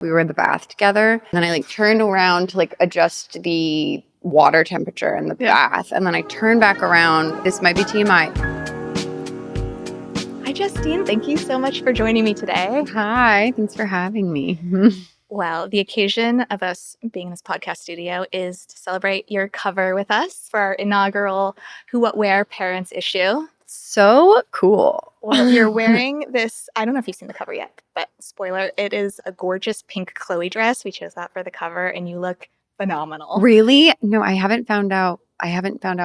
We were in the bath together. And then I like turned around to like adjust the water temperature in the bath. And then I turned back around. This might be TMI. Hi, Justine. Thank you so much for joining me today. Hi, thanks for having me. Well, the occasion of us being in this podcast studio is to celebrate your cover with us for our inaugural Who, What, Where Parents issue. So cool. Well, you're wearing this, I don't know if you've seen the cover yet, but spoiler, it is a gorgeous pink Chloe dress. We chose that for the cover and you look phenomenal. Really? No, I haven't found out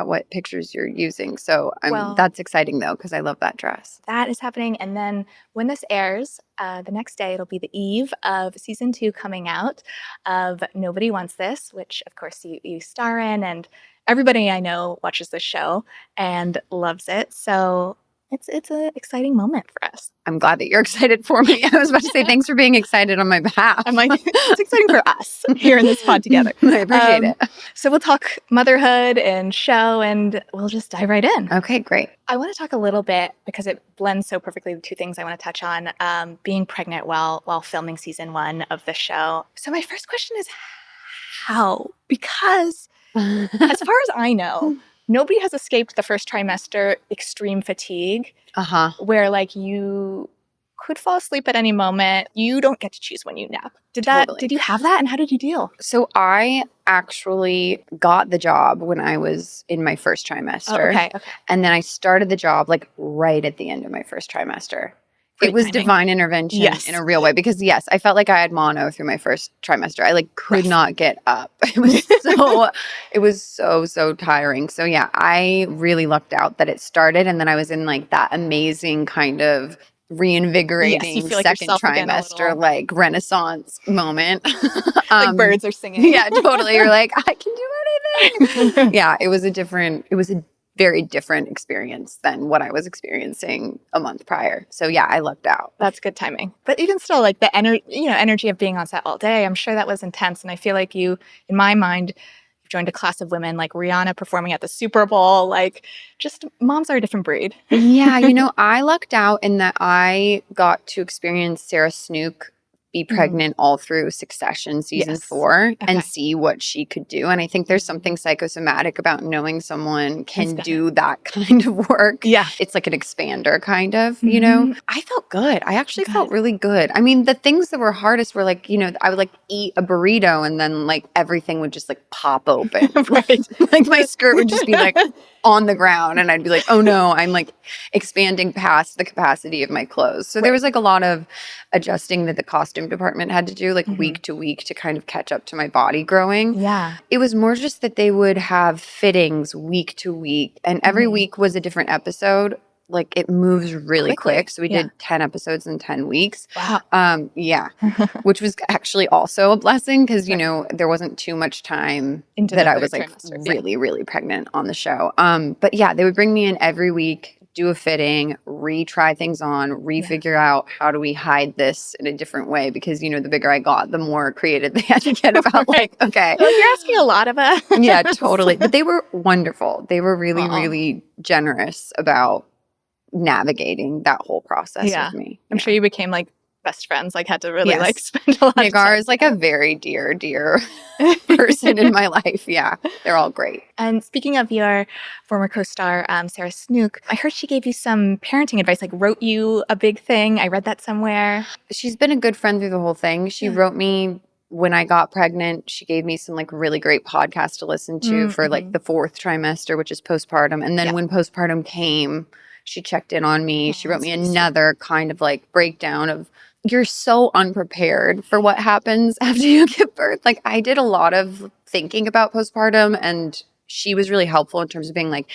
what pictures you're using. So that's exciting though, because I love that dress. That is happening. And then when this airs, the next day, it'll be the eve of season 2 coming out of Nobody Wants This, which of course you star in, and everybody I know watches this show and loves it. So it's an exciting moment for us. I'm glad that you're excited for me. I was about to say thanks for being excited on my behalf. I'm like, it's exciting for us here in this pod together. I appreciate it. So we'll talk motherhood and show, and we'll just dive right in. Okay, great. I want to talk a little bit, because it blends so perfectly with two things I want to touch on, being pregnant while filming season 1 of the show. So my first question is how? Because as far as I know, nobody has escaped the first trimester extreme fatigue, where like you could fall asleep at any moment. You don't get to choose when you nap. Did you have that, and how did you deal? So I actually got the job when I was in my first trimester. Okay. And then I started the job like right at the end of my first trimester. Great it was timing. Divine intervention in a real way, because I felt like I had mono through my first trimester. I like could not get up. It was so tiring. So yeah, I really lucked out that it started, and then I was in like that amazing kind of reinvigorating second trimester, like renaissance moment. Like birds are singing. Yeah, totally. You're like, I can do anything. Yeah, it was a very different experience than what I was experiencing a month prior. So yeah, I lucked out. That's good timing. But even still, like the energy of being on set all day, I'm sure that was intense. And I feel like you, in my mind, you've joined a class of women like Rihanna performing at the Super Bowl. Like, just moms are a different breed. Yeah, I lucked out in that I got to experience Sarah Snook be pregnant all through Succession season 4 and see what she could do. And I think there's something psychosomatic about knowing someone can do that kind of work. Yeah. It's like an expander kind of, I felt good. I actually felt really good. I mean, the things that were hardest were like, I would like eat a burrito and then like everything would just like pop open. Right. Like my skirt would just be like on the ground and I'd be like, oh no, I'm like expanding past the capacity of my clothes. So there was like a lot of adjusting that the costume department had to do like week to week to kind of catch up to my body growing. Yeah. It was more just that they would have fittings week to week, and every week was a different episode. Like it moves really quick. So we did 10 episodes in 10 weeks. Wow. Yeah. Which was actually also a blessing because, there wasn't too much time that I was like really pregnant on the show. But yeah, they would bring me in every week, do a fitting, retry things on, refigure out how do we hide this in a different way, because the bigger I got, the more creative they had to get about like, okay. Well, you're asking a lot of us. Yeah, totally. But they were wonderful. They were really generous about navigating that whole process with me. I'm sure you became like best friends, like had to really like spend a lot of time. Nagar is like a very dear person in my life. Yeah, they're all great. And speaking of your former co-star, Sarah Snook, I heard she gave you some parenting advice, like wrote you a big thing. I read that somewhere. She's been a good friend through the whole thing. She wrote me when I got pregnant. She gave me some like really great podcasts to listen to for like the 4th trimester, which is postpartum. And then when postpartum came, she checked in on me. She wrote me another kind of like breakdown of, you're so unprepared for what happens after you give birth. Like I did a lot of thinking about postpartum, and she was really helpful in terms of being like,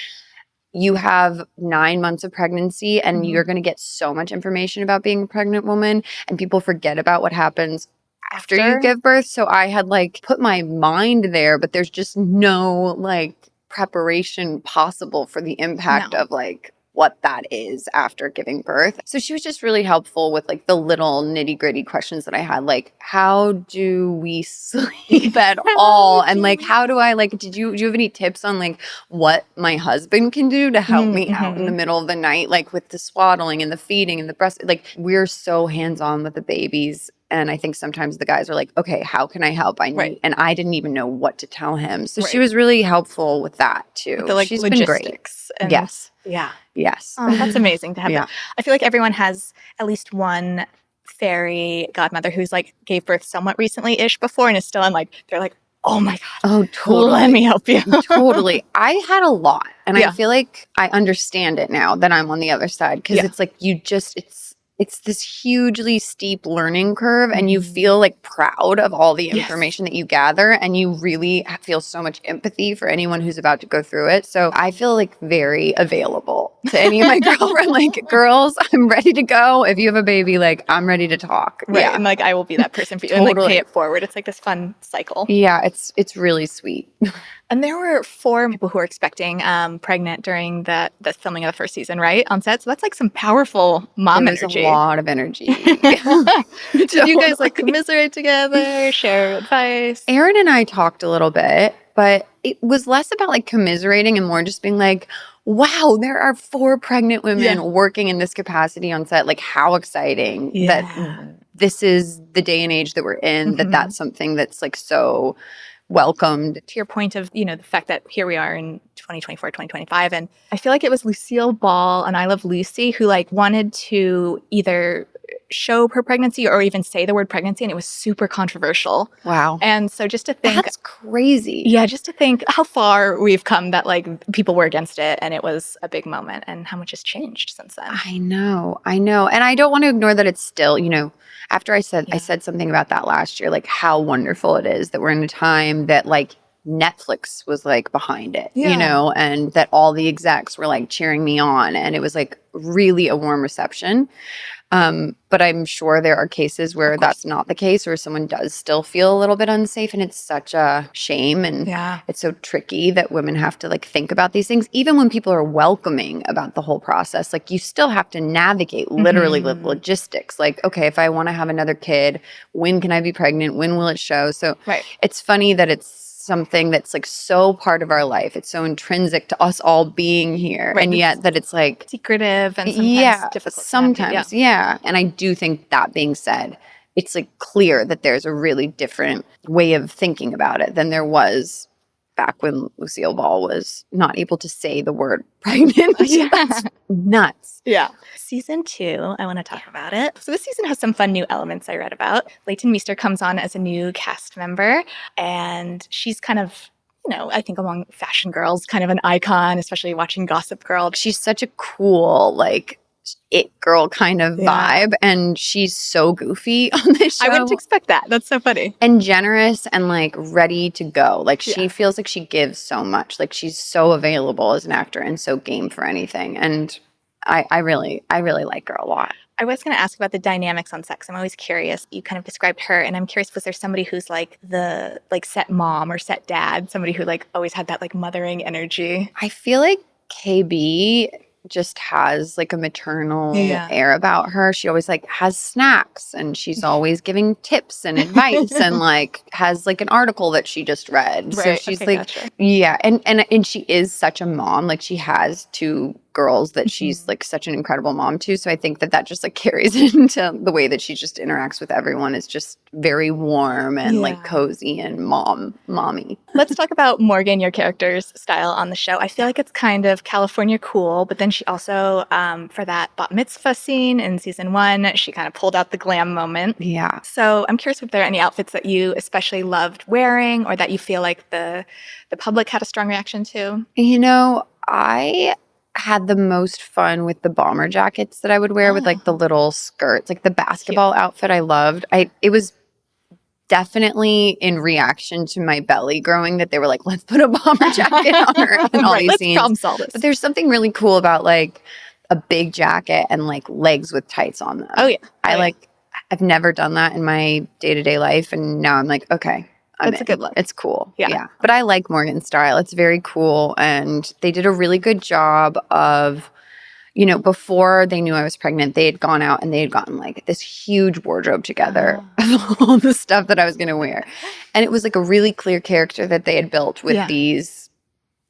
you have 9 months of pregnancy and you're going to get so much information about being a pregnant woman, and people forget about what happens after you give birth. So I had like put my mind there, but there's just no like preparation possible for the impact of like what that is after giving birth. So she was just really helpful with like the little nitty gritty questions that I had, like how do we sleep at all? And like, how do I like, do you have any tips on like what my husband can do to help me out in the middle of the night, like with the swaddling and the feeding and the breast? Like we're so hands-on with the babies And I think sometimes the guys are like, okay, how can I help? And I didn't even know what to tell him. So she was really helpful with that too. With the like She's logistics. been great. Yes. Yeah. Yes. Oh, that's amazing to have. Yeah. I feel like everyone has at least one fairy godmother who's like gave birth somewhat recently-ish before and is still in like, they're like, oh my God. Oh, totally. Let me help you. Totally. I had a lot. And I feel like I understand it now that I'm on the other side. Because it's like it's this hugely steep learning curve, and you feel like proud of all the information that you gather, and you really feel so much empathy for anyone who's about to go through it. So I feel like very available to any of my girlfriends. Like, girls, I'm ready to go. If you have a baby, like, I'm ready to talk. Right. Yeah. And like, I will be that person for you. Totally. And like pay it forward. It's like this fun cycle. Yeah, it's really sweet. And there were 4 people who were expecting pregnant during the filming of the first season, right? On set. So that's like some powerful mom energy. A lot of energy. Did you guys like commiserate together, share advice? Aaron and I talked a little bit, but it was less about like commiserating and more just being like, wow, there are 4 pregnant women working in this capacity on set. Like, how exciting that this is the day and age that we're in, that's something that's like so welcomed. To your point of, the fact that here we are in 2024, 2025, and I feel like it was Lucille Ball and I Love Lucy who like wanted to either show her pregnancy or even say the word pregnancy, and it was super controversial. Wow. And so just to think— That's crazy. Yeah, just to think how far we've come that like people were against it and it was a big moment, and how much has changed since then. I know. And I don't want to ignore that it's still, after I said something about that last year, like how wonderful it is that we're in a time that like Netflix was like behind it, and that all the execs were like cheering me on, and it was like really a warm reception. But I'm sure there are cases where that's not the case, or someone does still feel a little bit unsafe, and it's such a shame, and it's so tricky that women have to like think about these things. Even when people are welcoming about the whole process, like you still have to navigate literally the logistics. Like, okay, if I want to have another kid, when can I be pregnant? When will it show? So it's funny that it's something that's like so part of our life. It's so intrinsic to us all being here. And yet that it's like secretive and sometimes difficult. Sometimes. And I do think, that being said, it's like clear that there's a really different way of thinking about it than there was back when Lucille Ball was not able to say the word pregnant. That's nuts. Yeah. Season 2, I want to talk about it. So this season has some fun new elements I read about. Leighton Meester comes on as a new cast member, and she's kind of, I think among fashion girls, kind of an icon, especially watching Gossip Girl. She's such a cool, like, it girl kind of vibe, and she's so goofy on this show. I wouldn't expect that. That's so funny. And generous and like ready to go. Like she feels like she gives so much. Like she's so available as an actor and so game for anything. And I really like her a lot. I was going to ask about the dynamics on set. I'm always curious. You kind of described her, and I'm curious, was there somebody who's like the like set mom or set dad, somebody who like always had that like mothering energy? I feel like KB just has like a maternal air about her. She always like has snacks, and she's always giving tips and advice, and like has like an article that she just read. So she's like, and she is such a mom. Like she has 2 girls that she's like such an incredible mom to. So I think that just like carries into the way that she just interacts with everyone. Is just very warm and like cozy and mommy. Let's talk about Morgan, your character's style on the show. I feel like it's kind of California cool, but then she also, for that bat mitzvah scene in season 1, she kind of pulled out the glam moment. Yeah. So I'm curious if there are any outfits that you especially loved wearing, or that you feel like the public had a strong reaction to? I had the most fun with the bomber jackets that I would wear with like the little skirts, like the basketball outfit I loved. It was definitely in reaction to my belly growing that they were like, let's put a bomber jacket on her in all these scenes. Problem solve this. But there's something really cool about like a big jacket and like legs with tights on them. Oh yeah. I've never done that in my day-to-day life, and now I'm like, okay. That's a good look. It's cool. Yeah. But I like Morgan's style. It's very cool. And they did a really good job of, before they knew I was pregnant, they had gone out and they had gotten like this huge wardrobe together of all the stuff that I was going to wear. And it was like a really clear character that they had built with these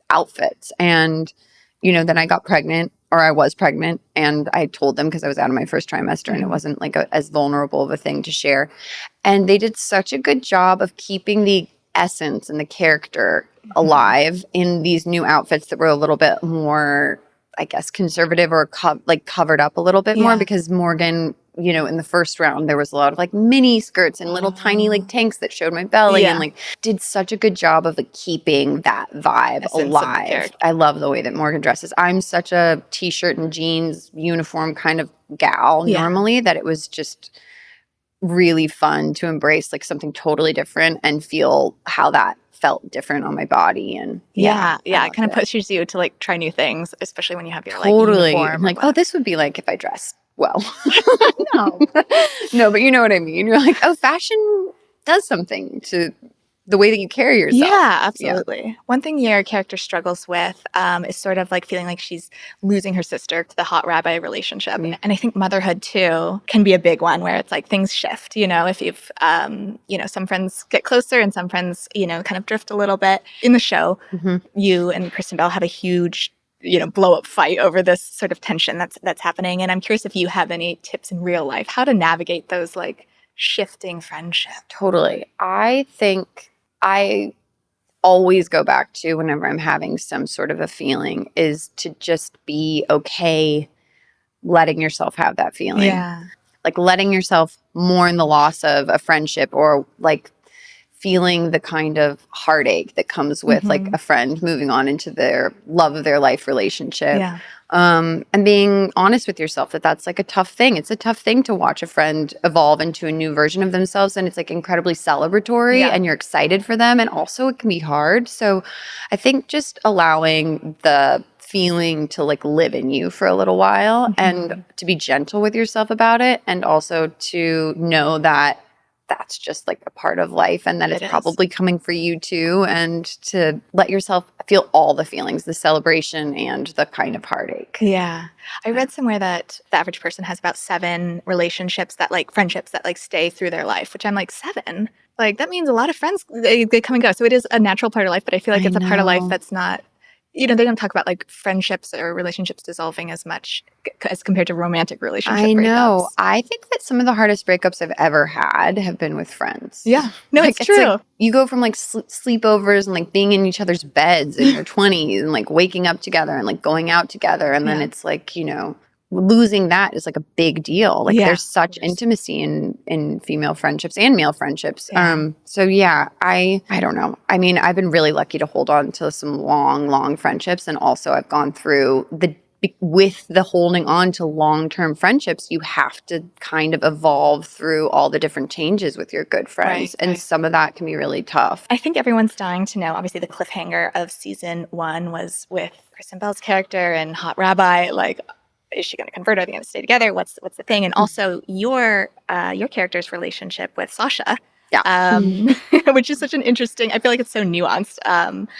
outfits. And, then I got pregnant. or I was pregnant, and I told them because I was out of my first trimester and it wasn't like as vulnerable of a thing to share. And they did such a good job of keeping the essence and the character alive in these new outfits that were a little bit more, I guess, conservative or covered up a little bit more, because Morgan, you know, in the first round, there was a lot of like mini skirts and little tiny like tanks that showed my belly and like did such a good job of like keeping that vibe alive. I love the way that Morgan dresses. I'm such a t-shirt and jeans uniform kind of gal normally that it was just really fun to embrace like something totally different and feel how that felt different on my body. And it kind of pushes you to like try new things, especially when you have your like uniform. Like, oh, this would be like if I dressed well. No, but you know what I mean. You're like, oh, fashion does something to the way that you carry yourself. Yeah, absolutely. Yeah. One thing your character struggles with is sort of like feeling like she's losing her sister to the hot rabbi relationship. And I think motherhood too can be a big one where it's like things shift, you know, if you've, you know, some friends get closer and some friends, you know, kind of drift a little bit. In the show, you and Kristen Bell have a huge, you know, blow up fight over this sort of tension that's happening. And I'm curious if you have any tips in real life, how to navigate those like shifting friendships. Totally. I think I always go back to whenever I'm having some sort of a feeling is to just be okay letting yourself have that feeling. Yeah. Like letting yourself mourn the loss of a friendship or like feeling the kind of heartache that comes with like a friend moving on into their love of their life relationship. Yeah. And being honest with yourself that that's like a tough thing. It's a tough thing to watch a friend evolve into a new version of themselves. And it's like incredibly celebratory and you're excited for them. And also it can be hard. So I think just allowing the feeling to like live in you for a little while and to be gentle with yourself about it. And also to know that that's just like a part of life and that it's probably coming for you too. And to let yourself feel all the feelings, the celebration and the kind of heartache. Yeah. I read somewhere that the average person has about 7 relationships that like friendships that like stay through their life, which I'm like 7. Like that means a lot of friends, they come and go. So it is a natural part of life, but I feel like it's a part of life that's not, you know, they don't talk about like friendships or relationships dissolving as much as compared to romantic relationship breakups. I know. I think that some of the hardest breakups I've ever had have been with friends. Yeah. No, like, it's true. Like, you go from like sleepovers and like being in each other's beds in your 20s and like waking up together and like going out together. And then it's like, you know, losing that is like a big deal. Like there's such intimacy in female friendships and male friendships. So yeah, I don't know. I mean, I've been really lucky to hold on to some long friendships. And also I've gone through with the holding on to long-term friendships, you have to kind of evolve through all the different changes with your good friends. And some of that can be really tough. I think everyone's dying to know, obviously the cliffhanger of season 1 was with Kristen Bell's character and Hot Rabbi, like, is she going to convert? Are they going to stay together? What's the thing? And also your character's relationship with Sasha. Yeah. Which is such an interesting, I feel like it's so nuanced.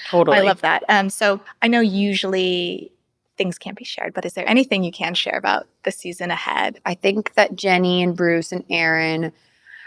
Totally. I love that. So I know usually things can't be shared, but is there anything you can share about the season ahead? I think that Jenny and Bruce and Aaron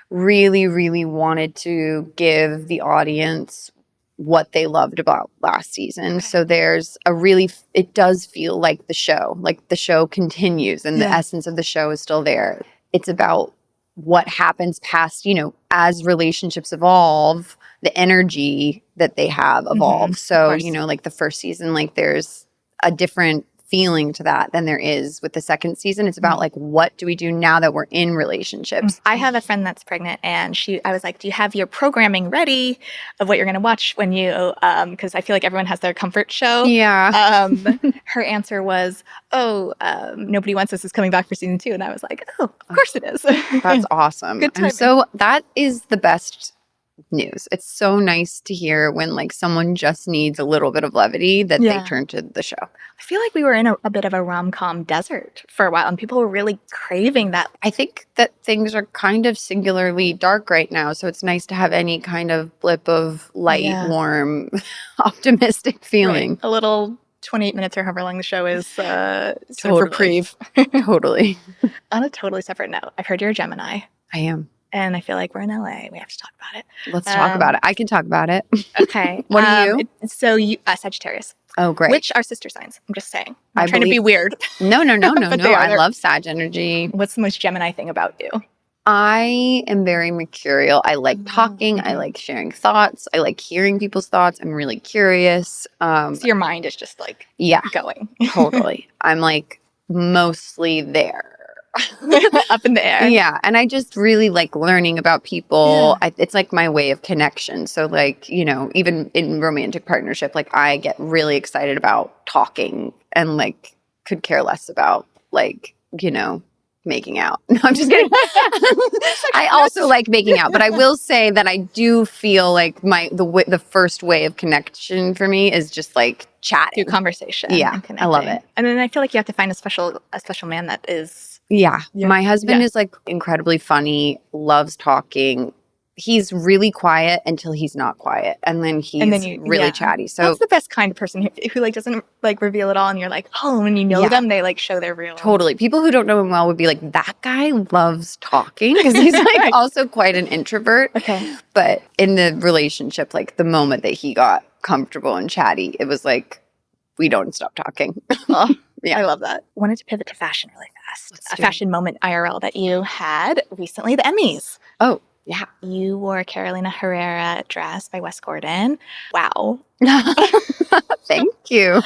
really, really wanted to give the audience what they loved about last season. So there's a really, it does feel like the show continues and the essence of the show is still there. It's about what happens past, you know, as relationships evolve, the energy that they have evolves. So, you know, like the first season, like there's a different feeling to that than there is with the second season. It's about like, what do we do now that we're in relationships? I have a friend that's pregnant and I was like, do you have your programming ready of what you're going to watch when you, because I feel like everyone has their comfort show. Yeah. Her answer was, Nobody Wants Us is coming back for season 2. And I was like, oh, of course it is. That's awesome. Good timing. So that is the best news. It's so nice to hear when like someone just needs a little bit of levity that they turn to the show. I feel like we were in a bit of a rom-com desert for a while and people were really craving that. I think that things are kind of singularly dark right now. So it's nice to have any kind of blip of light, warm, optimistic feeling. A little 28 minutes or however long the show is sort of reprieve. Totally. On a totally separate note, I've heard you're a Gemini. I am. And I feel like we're in LA. We have to talk about it. Let's talk about it. I can talk about it. Okay. What are you? So you Sagittarius. Oh, great. Which are sister signs. I'm just saying. I'm I not trying to be weird. No. But they are. I love Sag energy. What's the most Gemini thing about you? I am very mercurial. I like talking. I like sharing thoughts. I like hearing people's thoughts. I'm really curious. So your mind is just like going. Totally. I'm like mostly there. Up in the air. Yeah. And I just really like learning about people. It's like my way of connection. So like, you know, even in romantic partnership, like I get really excited about talking and like could care less about like, you know, making out. No, I'm just kidding. I also like making out, but I will say that I do feel like the first way of connection for me is just like chatting. Through conversation. Yeah. I love it. And then I feel like you have to find a special man that is. Yeah. My husband is like incredibly funny, loves talking. He's really quiet until he's not quiet. And then he's really chatty. So that's the best kind of person who like doesn't like reveal it all. And you're like, oh, when you know them, they like show their real. Totally. People who don't know him well would be like, that guy loves talking because he's like also quite an introvert. Okay. But in the relationship, like the moment that he got comfortable and chatty, it was like, we don't stop talking. Yeah, I love that. Wanted to pivot to fashion really fast. A fashion moment IRL that you had recently, the Emmys. Oh, yeah. You wore a Carolina Herrera dress by Wes Gordon. Wow. Thank you.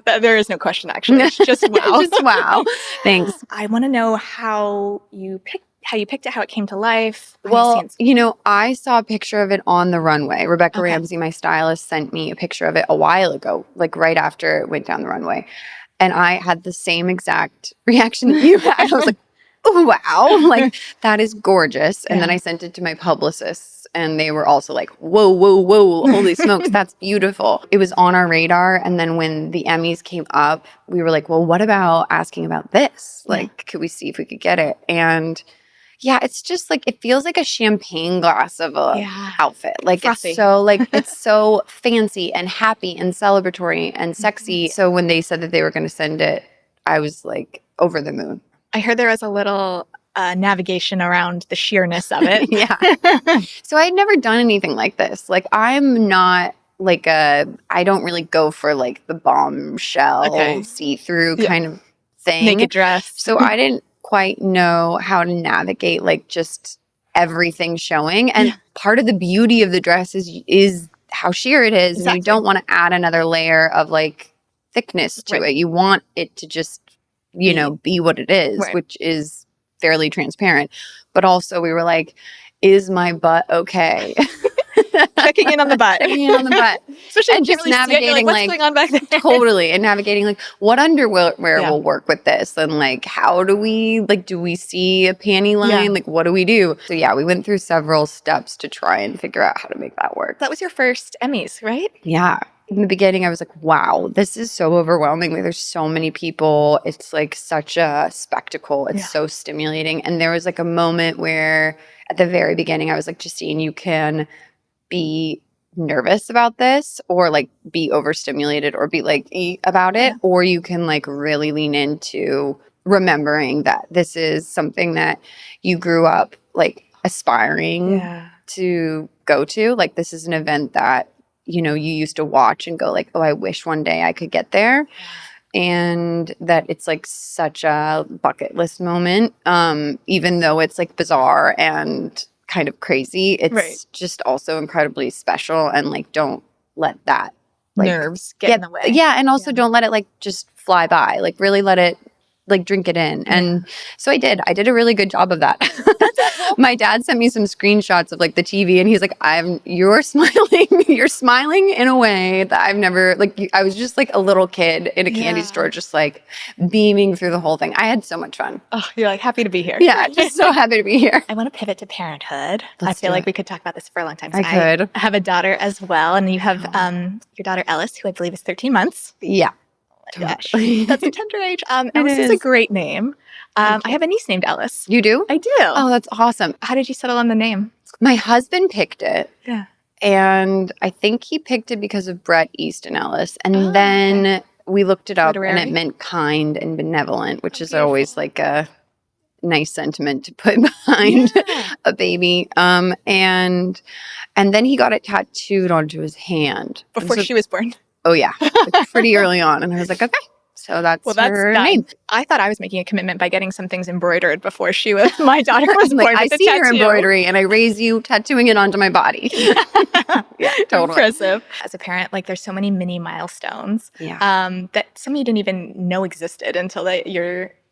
There is no question, actually. It's just wow. Just wow. Thanks. I want to know how you picked it, how it came to life. Well, you know, I saw a picture of it on the runway. Rebecca Ramsey, my stylist, sent me a picture of it a while ago, like right after it went down the runway. And I had the same exact reaction that you had. I was like, oh, wow, like that is gorgeous. And then I sent it to my publicists and they were also like, whoa, holy smokes, that's beautiful. It was on our radar. And then when the Emmys came up, we were like, well, what about asking about this? Like, could we see if we could get it? And yeah, it's just like, it feels like a champagne glass of a outfit. Like frothy. It's so like, it's so fancy and happy and celebratory and sexy. So when they said that they were going to send it, I was like over the moon. I heard there was a little navigation around the sheerness of it. So I had never done anything like this. Like I'm not like I don't really go for like the bombshell see-through kind of thing. Naked dress. So I didn't quite know how to navigate like just everything showing. And part of the beauty of the dress is how sheer it is. And you don't want to add another layer of like thickness to it. You want it to just, you know, be what it is, which is fairly transparent. But also we were like, is my butt okay? Checking in on the butt. Especially and just navigating what's going on back there? Totally. And navigating like what underwear will work with this? And like how do we see a panty line? Like what do we do? So yeah, we went through several steps to try and figure out how to make that work. That was your first Emmys, right? Yeah. In the beginning, I was like, wow, this is so overwhelming. Like, there's so many people. It's like such a spectacle. It's so stimulating. And there was like a moment where at the very beginning, I was like, Justine, you can be nervous about this or like be overstimulated or be like about it. Or you can like really lean into remembering that this is something that you grew up like aspiring to go to. Like this is an event that you know, you used to watch and go like, oh, I wish one day I could get there. And that it's like such a bucket list moment. Even though it's like bizarre and kind of crazy, it's just also incredibly special. And like, don't let that like nerves get in the way. Yeah. And also don't let it like just fly by. Like really let it like drink it in. And so I did a really good job of that. My dad sent me some screenshots of like the TV and he's like, you're smiling in a way that I've never, like, I was just like a little kid in a candy store, just like beaming through the whole thing. I had so much fun. Oh, you're like happy to be here. Yeah, just so happy to be here. I want to pivot to parenthood. I feel like we could talk about this for a long time. So I could. I have a daughter as well. And you have your daughter Ellis, who I believe is 13 months. Yeah. Totally. That's a tender age. Ellis is a great name. I have a niece named Ellis. You do? I do. Oh, that's awesome. How did you settle on the name? My husband picked it. Yeah. And I think he picked it because of Bret Easton Ellis. And then we looked it up and it meant kind and benevolent, which is always like a nice sentiment to put behind a baby. And then he got it tattooed onto his hand. Before she was born. Oh yeah, like pretty early on. And I was like, okay. So that's her name. I thought I was making a commitment by getting some things embroidered before my daughter was born. I see your embroidery and I raise you tattooing it onto my body. Yeah, totally. Impressive. As a parent, like there's so many mini milestones that some of you didn't even know existed until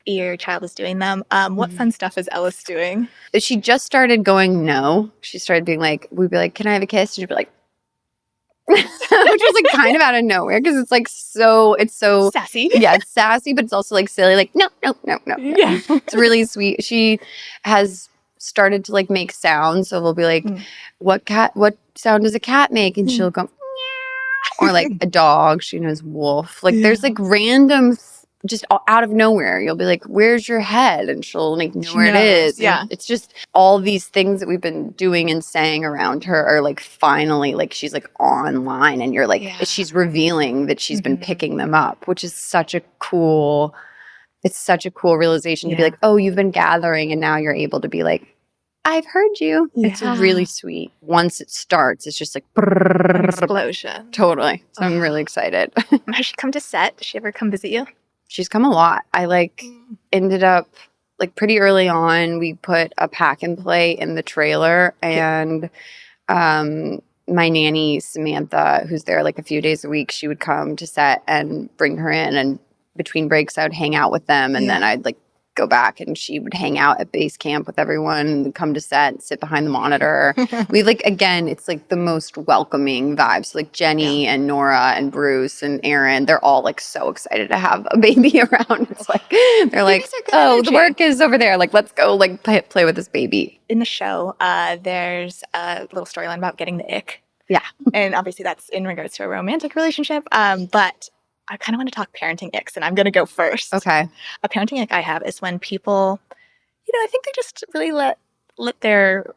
your child is doing them. What fun stuff is Ellis doing? She just started going no. She started being like, we'd be like, can I have a kiss? And she'd be like, which was like kind of out of nowhere because it's like it's so sassy. Yeah, it's sassy, but it's also like silly. Like no. Yeah, it's really sweet. She has started to like make sounds, so we'll be like, what sound does a cat make? And she'll go, or like a dog. She knows wolf. Like there's like random. Just out of nowhere, you'll be like, where's your head? And she'll like know where it is. Yeah. And it's just all these things that we've been doing and saying around her are like finally like she's like online and you're like she's revealing that she's been picking them up, which is such a cool realization to be like, oh, you've been gathering and now you're able to be like, I've heard you. Yeah. It's really sweet. Once it starts, it's just like an explosion. Totally. So I'm really excited. Has she come to set? Does she ever come visit you? She's come a lot. I like ended up like pretty early on. We put a pack and play in the trailer, and my nanny Samantha, who's there like a few days a week, she would come to set and bring her in. And between breaks, I would hang out with them, and then I'd like go back and she would hang out at base camp with everyone and come to set and sit behind the monitor. We like, again, it's like the most welcoming vibes. Like Jenny and Nora and Bruce and Aaron, they're all like so excited to have a baby around. It's like, they're like, oh, the work is over there. Like, let's go like play with this baby. In the show, there's a little storyline about getting the ick. Yeah. And obviously that's in regards to a romantic relationship. But I kind of want to talk parenting icks, and I'm going to go first. Okay. A parenting ick I have is when people, I think they just really let their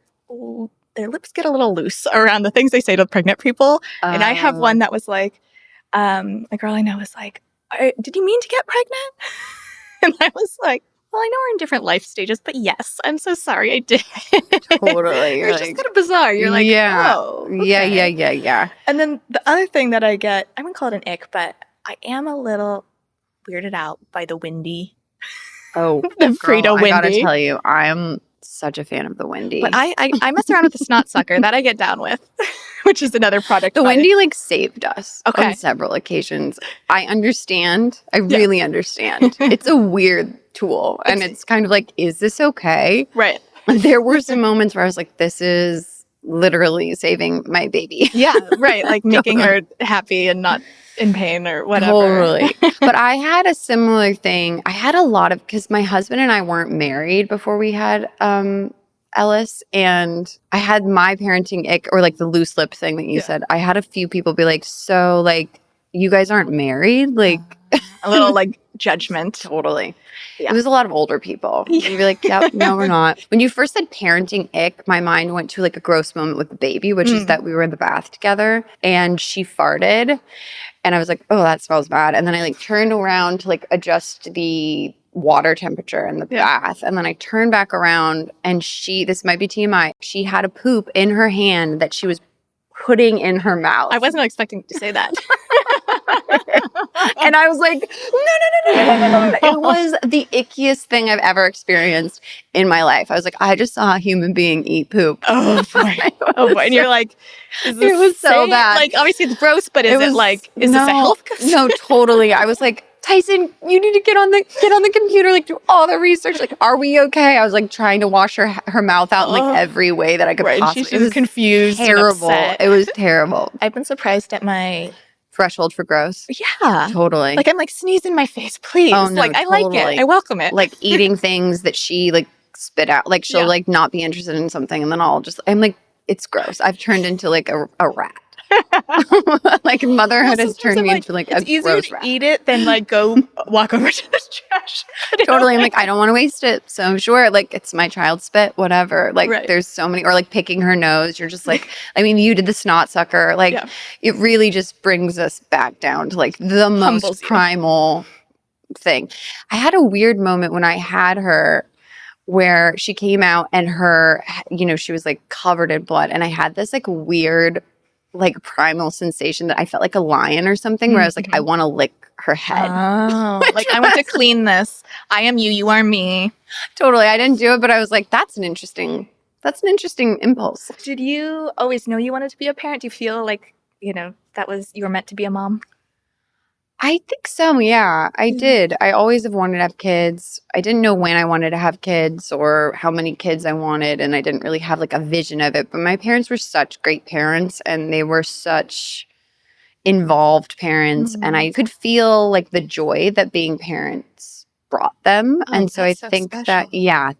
lips get a little loose around the things they say to pregnant people. And I have one that was like, a girl I know was like, did you mean to get pregnant? And I was like, well, I know we're in different life stages, but yes, I'm so sorry I did. Totally. It's just kind of bizarre. You're like, oh. Okay. Yeah. And then the other thing that I get, I wouldn't call it an ick, but I am a little weirded out by the windy. Oh, the Frito windy. I gotta tell you, I'm such a fan of the windy. But I mess around with the snot sucker. That I get down with, which is another product. The windy like saved us on several occasions. I understand. I really understand. It's a weird tool. And it's kind of like, is this okay? Right. There were some moments where I was like, this is literally saving my baby. Yeah, right. Like making her happy and not in pain or whatever. Totally. But I had a similar thing. I had a lot of, because my husband and I weren't married before we had Ellis, and I had my parenting ick, or like the loose lip thing that you said. I had a few people be like, so like, you guys aren't married? Like a little like judgment. Totally. Yeah. It was a lot of older people. You'd be like, yep, no, we're not. When you first said parenting ick, my mind went to like a gross moment with the baby, which is that we were in the bath together and she farted. And I was like, oh, that smells bad. And then I like turned around to like adjust the water temperature in the bath. And then I turned back around and this might be TMI, she had a poop in her hand that she was putting in her mouth. I wasn't expecting to say that. And I was like, no. It was the ickiest thing I've ever experienced in my life. I was like, I just saw a human being eat poop. Oh boy. And you're like, is this it was so bad. Like, obviously it's gross, but is this a health concern? No, totally. I was like, Tyson, you need to get on the computer, like do all the research. Like, are we okay? I was like trying to wash her mouth out in like every way that I could possibly. She's just confused. Terrible. It was terrible. I've been surprised at my threshold for gross. Yeah. Totally. Like I'm like, sneeze in my face, please. Oh, no, like I like it. I welcome it. Like eating things that she like spit out. Like she'll like not be interested in something and then I'm like, it's gross. I've turned into like a rat. Like motherhood has turned me into like a gross rat. Eat it than like go walk over to the trash. Totally. I'm like, I don't want to waste it. So I'm sure like it's my child's spit, whatever. Like there's so many, or like picking her nose. You're just like, I mean, you did the snot sucker. Like it really just brings us back down to like the most primal thing. I had a weird moment when I had her where she came out and her, she was like covered in blood. And I had this like weird like primal sensation that I felt like a lion or something where I was like, I want to lick her head. Oh, like I want to clean this. I am you, you are me. Totally. I didn't do it, but I was like, that's an interesting impulse. Did you always know you wanted to be a parent? Do you feel like, you were meant to be a mom? I think so. Yeah, I did. I always have wanted to have kids. I didn't know when I wanted to have kids or how many kids I wanted. And I didn't really have like a vision of it. But my parents were such great parents and they were such involved parents. And I could feel like the joy that being parents brought them. Oh, and so I that's so think special. that, yeah,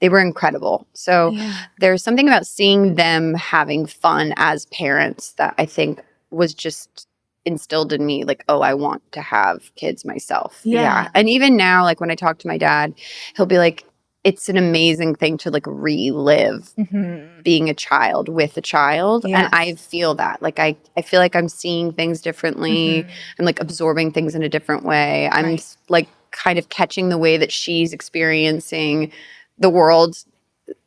they were incredible. So there's something about seeing them having fun as parents that I think was just instilled in me, like, oh, I want to have kids myself. Yeah. And even now, like when I talk to my dad, he'll be like, it's an amazing thing to like relive being a child with a child. Yes. And I feel that. Like I feel like I'm seeing things differently. I'm like absorbing things in a different way. I'm like kind of catching the way that she's experiencing the world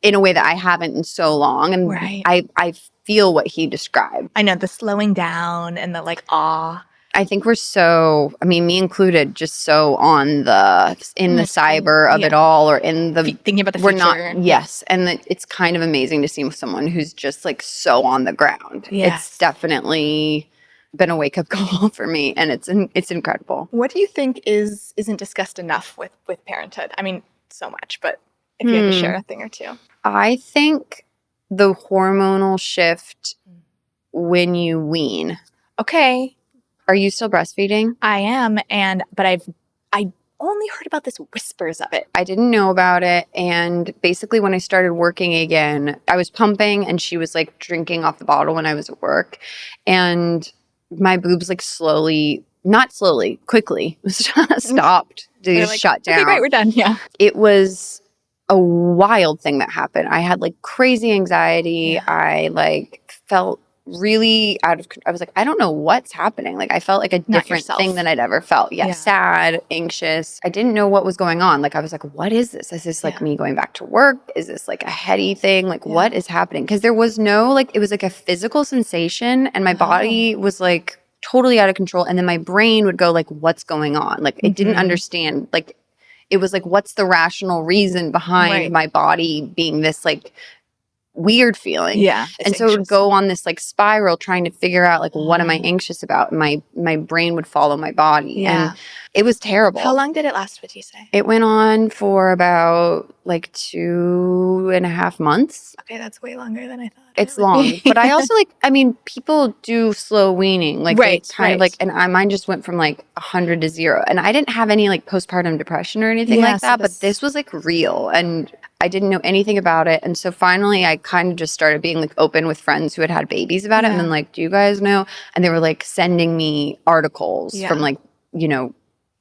in a way that I haven't in so long. And I feel what he described. I know, the slowing down and the like awe. I think we're so, I mean, me included, just so on the cyber of it all, or in the thinking about the we're future. not, yes. And it's kind of amazing to see someone who's just like so on the ground. Yes. It's definitely been a wake-up call for me, and it's incredible. What do you think isn't discussed enough with parenthood? I mean, so much, but if you had to share a thing or two. I think the hormonal shift when you wean. Okay. Are you still breastfeeding? I am, but I only heard about this whispers of it. I didn't know about it, and basically when I started working again, I was pumping and she was like drinking off the bottle when I was at work, and my boobs like quickly stopped. They just shut down. Okay, great, we're done. Yeah. It was a wild thing that happened. I had like crazy anxiety. Yeah. I like felt really I was like, I don't know what's happening. Like I felt like a different thing than I'd ever felt. Yeah, sad, anxious. I didn't know what was going on. Like I was like, what is this? Is this like me going back to work? Is this like a heady thing? Like what is happening? Because there was no like, it was like a physical sensation and my body was like totally out of control. And then my brain would go like, what's going on? Like it didn't understand. Like it was like, what's the rational reason behind my body being this like weird feeling? Yeah. And so it would go on this like spiral trying to figure out like, what am I anxious about? And my brain would follow my body. Yeah. And it was terrible. How long did it last, would you say? It went on for about like 2.5 months. Okay, that's way longer than I thought. It's long. But I also like, I mean, people do slow weaning. Like it's kind of like, and mine just went from like 100 to 0. And I didn't have any like postpartum depression or anything like that. But this was like real. And I didn't know anything about it. And so finally I kind of just started being like open with friends who had babies about it. And then like, do you guys know? And they were like sending me articles from like,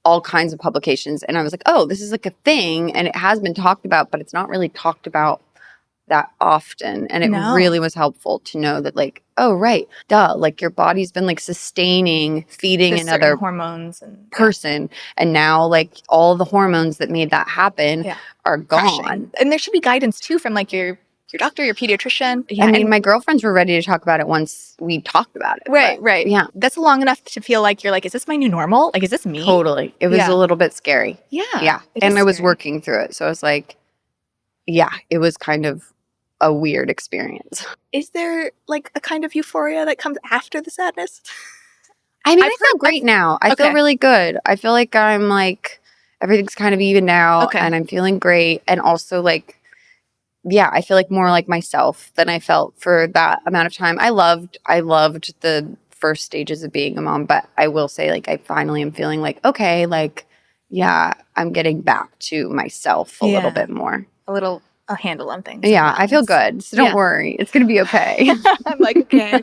all kinds of publications. And I was like, oh, this is like a thing. And it has been talked about, but it's not really talked about that often. And it really was helpful to know that like, oh, right, duh, like your body's been like sustaining, feeding another hormones and person. And now like all the hormones that made that happen are gone. Crashing. And there should be guidance too from like your doctor, your pediatrician. Yeah, I mean, my girlfriends were ready to talk about it once we talked about it. Right. Yeah. That's long enough to feel like you're like, is this my new normal? Like, is this me? Totally. It was a little bit scary. Yeah. Yeah. And I was working through it. So I was like, yeah, it was kind of a weird experience. Is there like a kind of euphoria that comes after the sadness? I mean, I feel great now. I feel really good. I feel like I'm like, everything's kind of even now and I'm feeling great. And also like, yeah, I feel like more like myself than I felt for that amount of time. I loved the first stages of being a mom, but I will say like I finally am feeling like, okay, like, yeah, I'm getting back to myself a little bit more. A handle on things. Yeah, I feel good. So don't worry. It's going to be okay. I'm like, okay.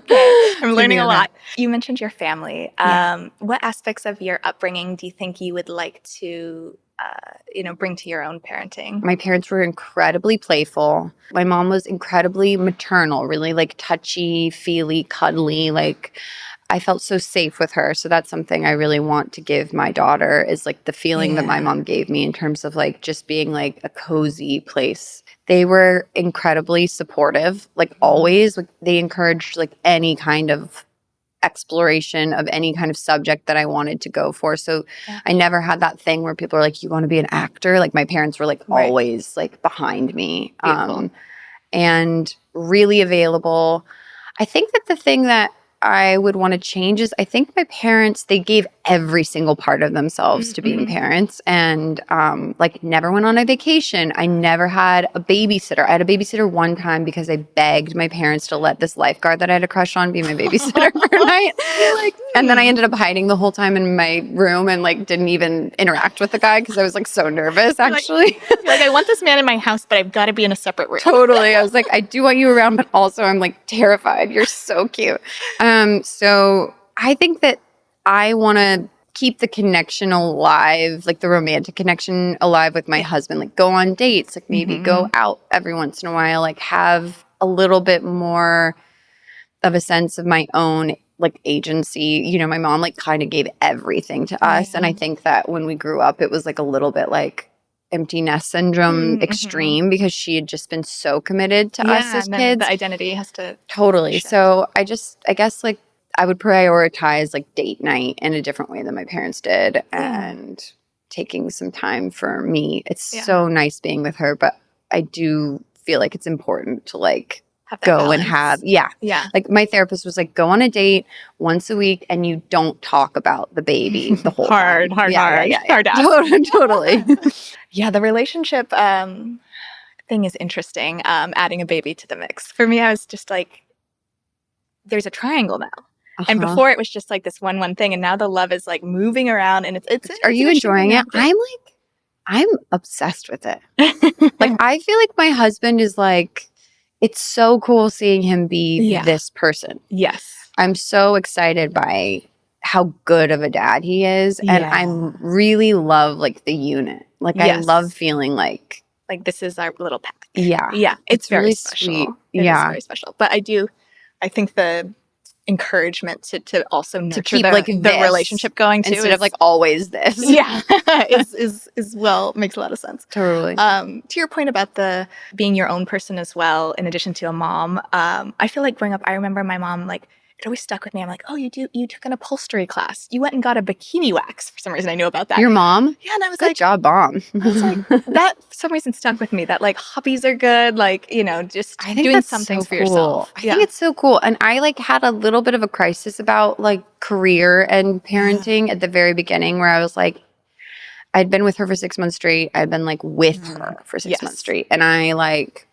I'm learning a lot. You mentioned your family. What aspects of your upbringing do you think you would like to bring to your own parenting? My parents were incredibly playful. My mom was incredibly maternal, really like touchy, feely, cuddly. Like I felt so safe with her. So that's something I really want to give my daughter is like the feeling that my mom gave me in terms of like just being like a cozy place They were incredibly supportive, like always. Like, they encouraged like any kind of exploration of any kind of subject that I wanted to go for. So I never had that thing where people are like, you want to be an actor? Like, my parents were like always like behind me. And really available. I think that the thing that I would want to change is I think my parents, they gave every single part of themselves to being parents, and like never went on a vacation. I never had a babysitter. I had a babysitter one time because I begged my parents to let this lifeguard that I had a crush on be my babysitter for a night. And then I ended up hiding the whole time in my room and like didn't even interact with the guy because I was like so nervous actually. Like, I want this man in my house, but I've got to be in a separate room. Totally. I was like, I do want you around, but also I'm like terrified. You're so cute. So I think that I want to keep the connection alive, like the romantic connection alive with my husband, like go on dates, like maybe go out every once in a while, like have a little bit more of a sense of my own like agency. You know, my mom like kind of gave everything to us. And I think that when we grew up, it was like a little bit like empty nest syndrome extreme because she had just been so committed to us as kids. The identity has to shift. So I guess like I would prioritize like date night in a different way than my parents did and taking some time for me. It's so nice being with her, but I do feel like it's important to like go balance. And have like my therapist was like, go on a date once a week and you don't talk about the baby the whole time. Hard totally. Yeah, the relationship thing is interesting, adding a baby to the mix. For me, I was just like, there's a triangle now. And before it was just like this one thing, and now the love is like moving around, and it's Are you enjoying it? I'm obsessed with it. Like, I feel like my husband is like, it's so cool seeing him be this person. Yes. I'm so excited by how good of a dad he is. And I really love like the unit. Like, I love feeling like this is our little pack. Yeah. Yeah. It's very really special. Sweet. It is very special. But I think the encouragement to also nurture keep the relationship going too instead of like always this is well, makes a lot of sense. Totally. To your point about the being your own person as well in addition to a mom, I feel like growing up, I remember my mom, like, it always stuck with me. I'm like, oh, you took an upholstery class, you went and got a bikini wax. For some reason I knew about that. Your mom? Yeah. And I was good job, mom. I was like, that for some reason stuck with me, that like hobbies are good, like, you know, just doing some things for yourself. I think it's so cool. And I like had a little bit of a crisis about like career and parenting at the very beginning, where I was like, I'd been with her for 6 months straight. I'd been like with her for 6 months straight. And I like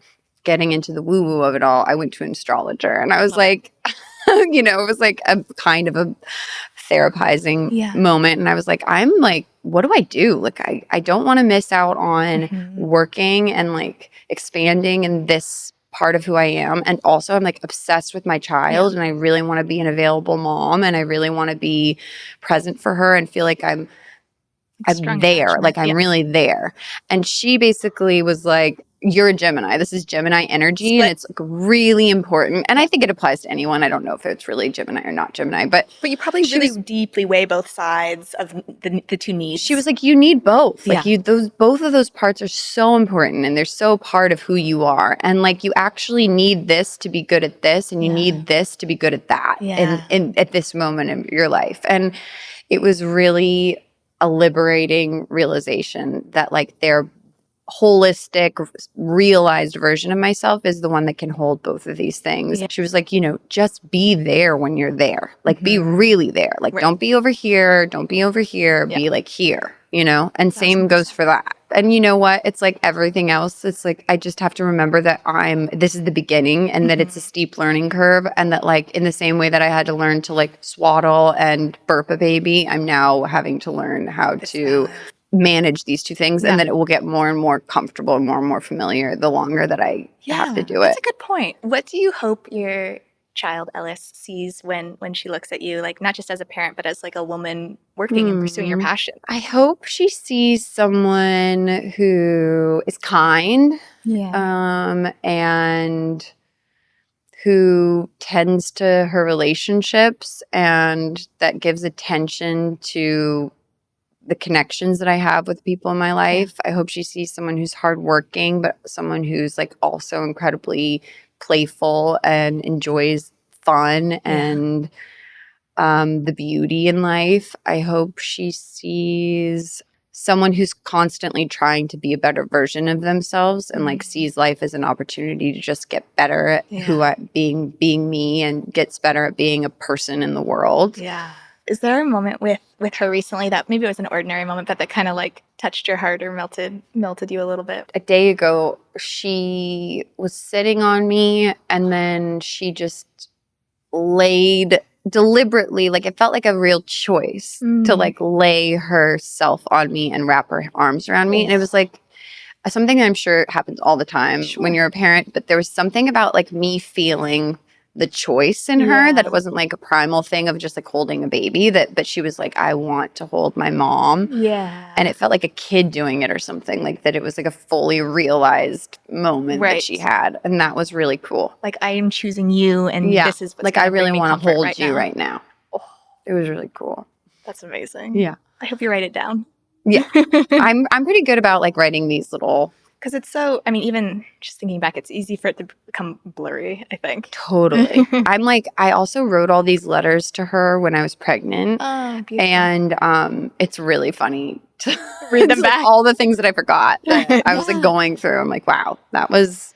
getting into the woo woo of it all. I went to an astrologer and I was like, you know, it was like a kind of a therapizing moment. And I was like, I'm like, what do I do? Like, I don't want to miss out on working and like expanding in this part of who I am. And also I'm like obsessed with my child and I really want to be an available mom and I really want to be present for her and feel like I'm there. Like, I'm really there. And she basically was like, you're a Gemini. This is Gemini energy. And it's like really important. And I think it applies to anyone. I don't know if it's really Gemini or not Gemini, but you probably really deeply weigh both sides of the two needs. She was like, you need both. Like, both of those parts are so important and they're so part of who you are. And like, you actually need this to be good at this, and you need this to be good at that in at this moment of your life. And it was really a liberating realization that like their holistic, realized version of myself is the one that can hold both of these things. She was like, you know, just be there when you're there. Like, be really there. Like, don't be over here. Don't be over here. Be like here, you know? And same goes for that. And you know what? It's like everything else. It's like, I just have to remember that this is the beginning and that it's a steep learning curve. And that like, in the same way that I had to learn to like swaddle and burp a baby, I'm now having to learn how to manage these two things, and that it will get more and more comfortable and more familiar the longer that I have to do it. That's a good point. What do you hope your child Ellis sees when she looks at you, like not just as a parent, but as like a woman working and pursuing your passion? I hope she sees someone who is kind, and who tends to her relationships and that gives attention to the connections that I have with people in my life. I hope she sees someone who's hardworking, but someone who's like also incredibly playful and enjoys fun and the beauty in life. I hope she sees someone who's constantly trying to be a better version of themselves and like sees life as an opportunity to just get better at being me and gets better at being a person in the world. Yeah. Is there a moment with her recently that maybe it was an ordinary moment, but that kind of like touched your heart or melted you a little bit? A day ago, she was sitting on me and then she just laid deliberately, like it felt like a real choice to like lay herself on me and wrap her arms around me. And it was like something that I'm sure happens all the time when you're a parent, but there was something about like me feeling the choice in her that it wasn't like a primal thing of just like holding a baby, but she was like, I want to hold my mom. Yeah. And it felt like a kid doing it or something, like that it was like a fully realized moment that she had. And that was really cool. Like, I am choosing you and this is what's like I really want to hold you right now. Oh, it was really cool. That's amazing. Yeah. I hope you write it down. Yeah. I'm pretty good about like writing these little. Because it's so, I mean, even just thinking back, it's easy for it to become blurry, I think. Totally. I'm like, I also wrote all these letters to her when I was pregnant. Oh, beautiful. And it's really funny to read them back. All the things that I forgot that I was like going through. I'm like, wow, that was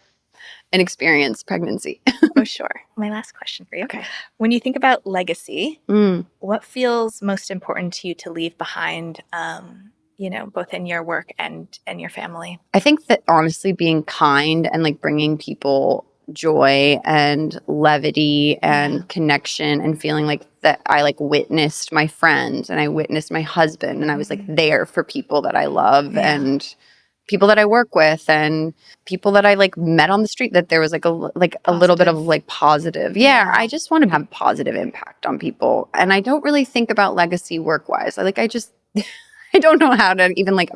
an experience, pregnancy. Oh, sure. My last question for you. Okay. When you think about legacy, what feels most important to you to leave behind, you know, both in your work and your family? I think that honestly being kind and like bringing people joy and levity and connection and feeling like that I like witnessed my friends and I witnessed my husband and I was like there for people that I love and people that I work with and people that I like met on the street, that there was like a little bit of like positive. Yeah, I just want to have positive impact on people. And I don't really think about legacy work-wise. I don't know how to even like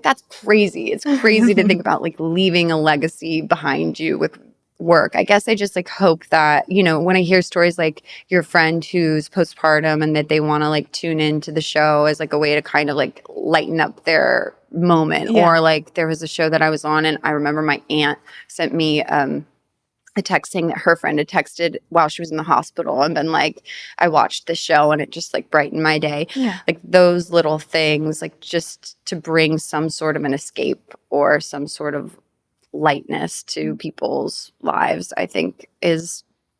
that's crazy. It's crazy to think about like leaving a legacy behind you with work. I guess I just like hope that, you know, when I hear stories like your friend who's postpartum and that they want to like tune into the show as like a way to kind of like lighten up their moment. Or like there was a show that I was on and I remember my aunt sent me a text saying that her friend had texted while she was in the hospital and been like, I watched the show and it just like brightened my day. Yeah. Like those little things, like just to bring some sort of an escape or some sort of lightness to people's lives, I think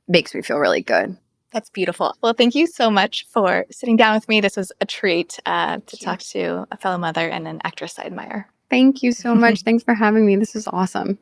makes me feel really good. That's beautiful. Well, thank you so much for sitting down with me. This was a treat to talk to a fellow mother and an actress I admire. Thank you so much. Thanks for having me. This was awesome.